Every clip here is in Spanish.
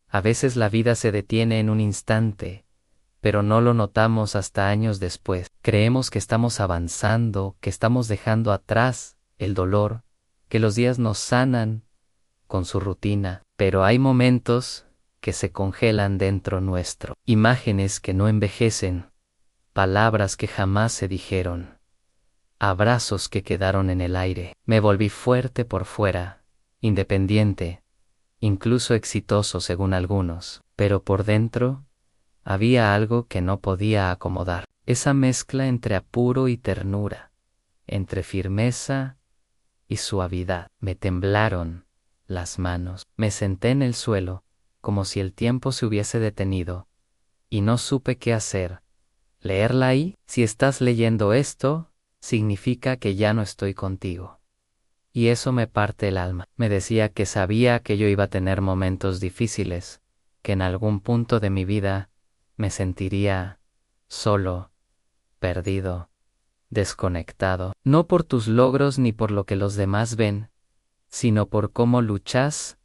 A veces la vida se detiene en un instante, pero no lo notamos hasta años después. Creemos que estamos avanzando, que estamos dejando atrás el dolor, que los días nos sanan con su rutina, pero hay momentos que se congelan dentro nuestro. Imágenes que no envejecen, palabras que jamás se dijeron, abrazos que quedaron en el aire. Me volví fuerte por fuera, independiente, incluso exitoso según algunos, pero por dentro había algo que no podía acomodar. Esa mezcla entre apuro y ternura, entre firmeza y suavidad. Me temblaron las manos. Me senté en el suelo, como si el tiempo se hubiese detenido, y no supe qué hacer. ¿Leerla ahí? Si estás leyendo esto, significa que ya no estoy contigo. Y eso me parte el alma. Me decía que sabía que yo iba a tener momentos difíciles, que en algún punto de mi vida me sentiría solo, perdido, desconectado. No por tus logros ni por lo que los demás ven, sino por cómo luchas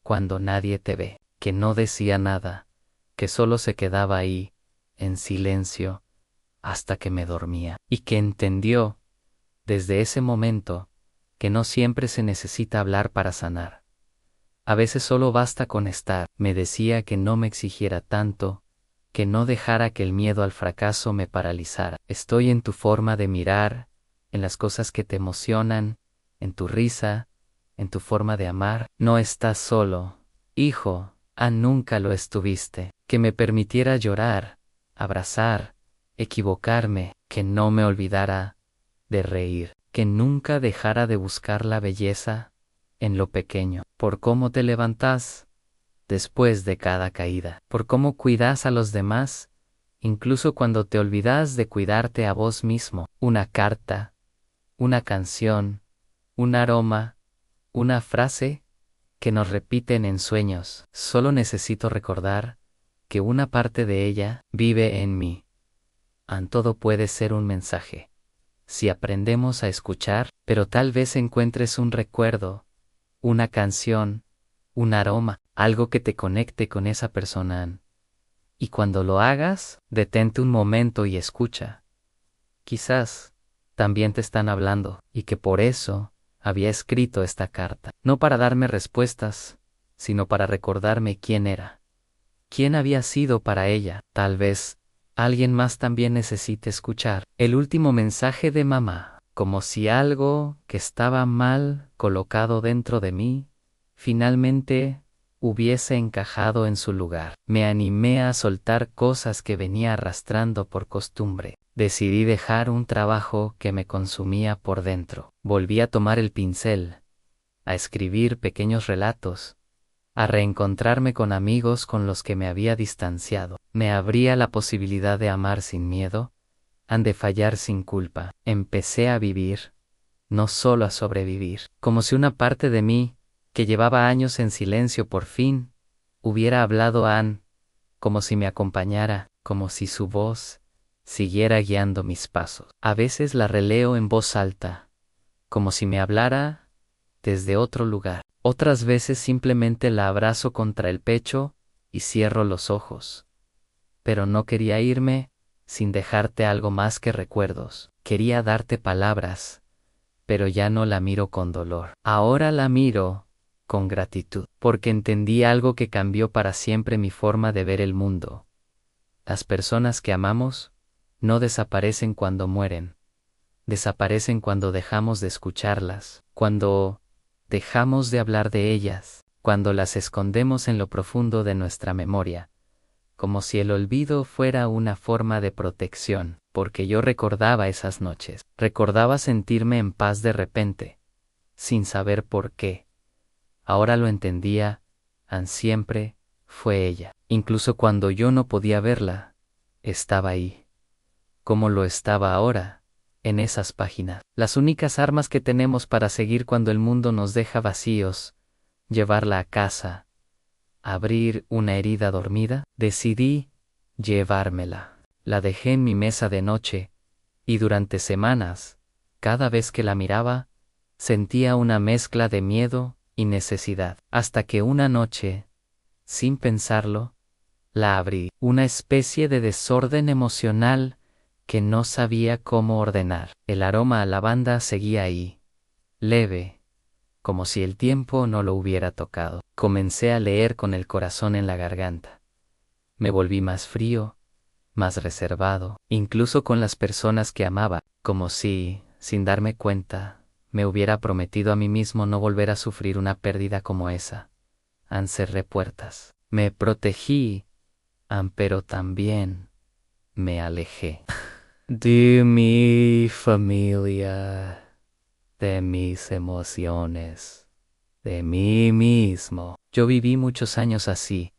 cuando nadie te ve. Que no decía nada, que solo se quedaba ahí, en silencio, hasta que me dormía. Y que entendió, desde ese momento, que no siempre se necesita hablar para sanar. A veces solo basta con estar. Me decía que no me exigiera tanto, que no dejara que el miedo al fracaso me paralizara. Estoy en tu forma de mirar, en las cosas que te emocionan, en tu risa, en tu forma de amar. No estás solo, hijo, nunca lo estuviste. Que me permitiera llorar, abrazar, equivocarme, que no me olvidara de reír, que nunca dejara de buscar la belleza en lo pequeño, por cómo te levantas después de cada caída, por cómo cuidas a los demás, incluso cuando te olvidas de cuidarte a vos mismo. Una carta, una canción, un aroma, una frase que nos repiten en sueños. Solo necesito recordar que una parte de ella vive en mí. Todo puede ser un mensaje, si aprendemos a escuchar, pero tal vez encuentres un recuerdo, una canción, un aroma, algo que te conecte con esa persona. Y cuando lo hagas, detente un momento y escucha. Quizás también te están hablando, y que por eso había escrito esta carta. No para darme respuestas, sino para recordarme quién era. Quién había sido para ella. Tal vez alguien más también necesite escuchar el último mensaje de mamá, como si algo que estaba mal colocado dentro de mí, finalmente hubiese encajado en su lugar. Me animé a soltar cosas que venía arrastrando por costumbre. Decidí dejar un trabajo que me consumía por dentro. Volví a tomar el pincel, a escribir pequeños relatos, a reencontrarme con amigos con los que me había distanciado. Me abría la posibilidad de amar sin miedo, de fallar sin culpa. Empecé a vivir, no solo a sobrevivir, como si una parte de mí, que llevaba años en silencio por fin, hubiera hablado como si me acompañara, como si su voz siguiera guiando mis pasos. A veces la releo en voz alta, como si me hablara desde otro lugar. Otras veces simplemente la abrazo contra el pecho y cierro los ojos. Pero no quería irme sin dejarte algo más que recuerdos. Quería darte palabras, pero ya no la miro con dolor. Ahora la miro con gratitud, porque entendí algo que cambió para siempre mi forma de ver el mundo. Las personas que amamos no desaparecen cuando mueren. Desaparecen cuando dejamos de escucharlas, cuando dejamos de hablar de ellas, cuando las escondemos en lo profundo de nuestra memoria, como si el olvido fuera una forma de protección, porque yo recordaba esas noches, recordaba sentirme en paz de repente, sin saber por qué. Ahora lo entendía, siempre fue ella. Incluso cuando yo no podía verla, estaba ahí, como lo estaba ahora, en esas páginas. Las únicas armas que tenemos para seguir cuando el mundo nos deja vacíos, llevarla a casa, abrir una herida dormida. Decidí llevármela. La dejé en mi mesa de noche, y durante semanas, cada vez que la miraba, sentía una mezcla de miedo y necesidad. Hasta que una noche Sin pensarlo, la abrí. Una especie de desorden emocional que no sabía cómo ordenar. El aroma a lavanda seguía ahí, leve, como si el tiempo no lo hubiera tocado. Comencé a leer con el corazón en la garganta. Me volví más frío, más reservado, incluso con las personas que amaba, como si, sin darme cuenta, me hubiera prometido a mí mismo no volver a sufrir una pérdida como esa. Cerré puertas. Me protegí, pero también me alejé. De mi familia, de mis emociones, de mí mismo. Yo viví muchos años así,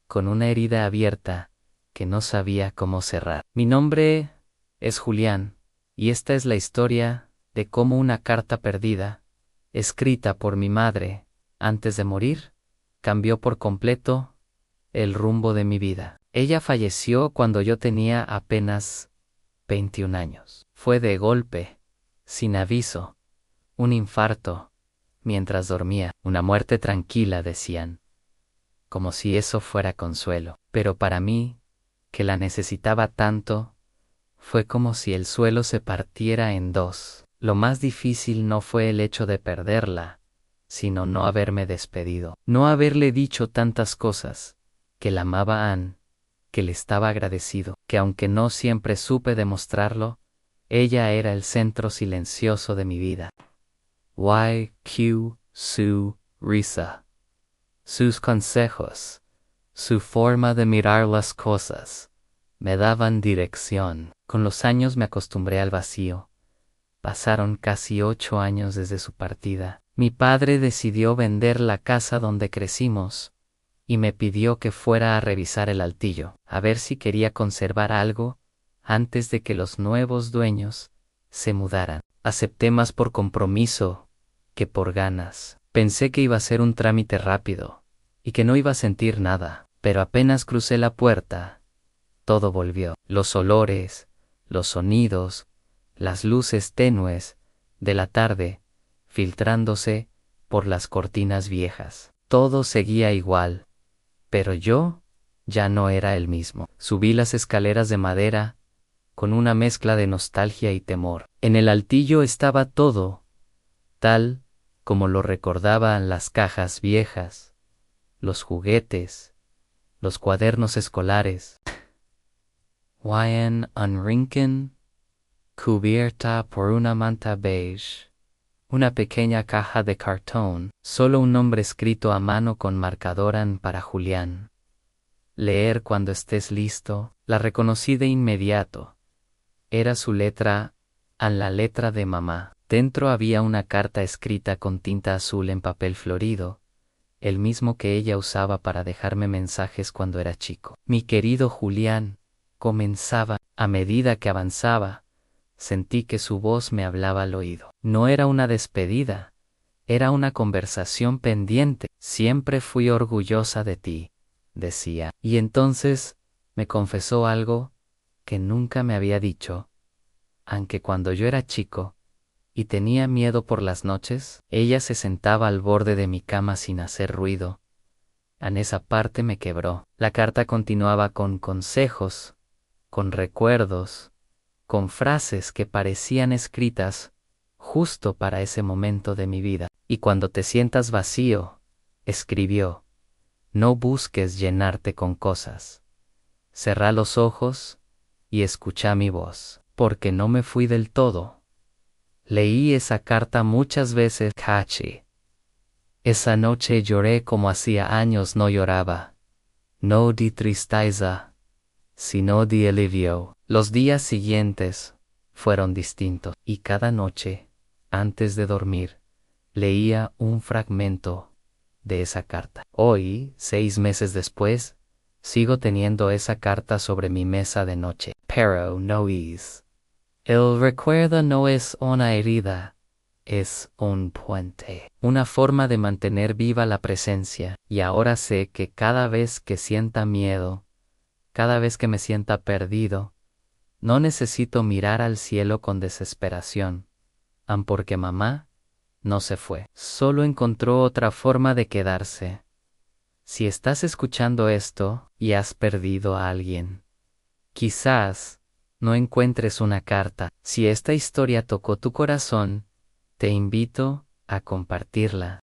con una herida abierta que no sabía cómo cerrar. Mi nombre es Julián, y esta es la historia de cómo una carta perdida, escrita por mi madre antes de morir, cambió por completo el rumbo de mi vida. Ella falleció cuando yo tenía apenas 21 años. Fue de golpe, sin aviso, un infarto, mientras dormía, una muerte tranquila, decían, como si eso fuera consuelo. Pero para mí, que la necesitaba tanto, fue como si el suelo se partiera en dos. Lo más difícil no fue el hecho de perderla, sino no haberme despedido, no haberle dicho tantas cosas, que la amaba a Anne, que le estaba agradecido, que aunque no siempre supe demostrarlo, ella era el centro silencioso de mi vida. Su risa, sus consejos, su forma de mirar las cosas, me daban dirección. Con los años me acostumbré al vacío. Pasaron casi 8 años desde su partida. Mi padre decidió vender la casa donde crecimos, y me pidió que fuera a revisar el altillo, a ver si quería conservar algo antes de que los nuevos dueños se mudaran. Acepté más por compromiso que por ganas. Pensé que iba a ser un trámite rápido y que no iba a sentir nada, pero apenas crucé la puerta, todo volvió. Los olores, los sonidos, las luces tenues de la tarde filtrándose por las cortinas viejas. Todo seguía igual, pero yo ya no era el mismo. Subí las escaleras de madera, con una mezcla de nostalgia y temor. En el altillo estaba todo, tal como lo recordaban las cajas viejas, los juguetes, los cuadernos escolares. Wyan Unrinken, cubierta por una manta beige. Una pequeña caja de cartón, solo un nombre escrito a mano con marcadoran para Julián. Leer cuando estés listo. La reconocí de inmediato. Era su letra, la letra de mamá. Dentro había una carta escrita con tinta azul en papel florido, el mismo que ella usaba para dejarme mensajes cuando era chico. Mi querido Julián, comenzaba. A medida que avanzaba, sentí que su voz me hablaba al oído. No era una despedida, era una conversación pendiente. Siempre fui orgullosa de ti, decía. Y entonces me confesó algo que nunca me había dicho, aunque cuando yo era chico y tenía miedo por las noches, ella se sentaba al borde de mi cama sin hacer ruido. En esa parte me quebró. La carta continuaba con consejos, con recuerdos, con frases que parecían escritas justo para ese momento de mi vida. Y cuando te sientas vacío, escribió, no busques llenarte con cosas. Cerrá los ojos y escuchá mi voz, porque no me fui del todo. Leí esa carta muchas veces, Kachi. Esa noche lloré como hacía años no lloraba. No di tristeza, sino di alivio. Los días siguientes fueron distintos, y cada noche, antes de dormir, leía un fragmento de esa carta. Hoy, 6 meses después, sigo teniendo esa carta sobre mi mesa de noche. Pero no es. El recuerdo no es una herida, es un puente. Una forma de mantener viva la presencia. Y ahora sé que cada vez que sienta miedo, cada vez que me sienta perdido, no necesito mirar al cielo con desesperación, porque mamá no se fue, solo encontró otra forma de quedarse. Si estás escuchando esto y has perdido a alguien, quizás no encuentres una carta. Si esta historia tocó tu corazón, te invito a compartirla.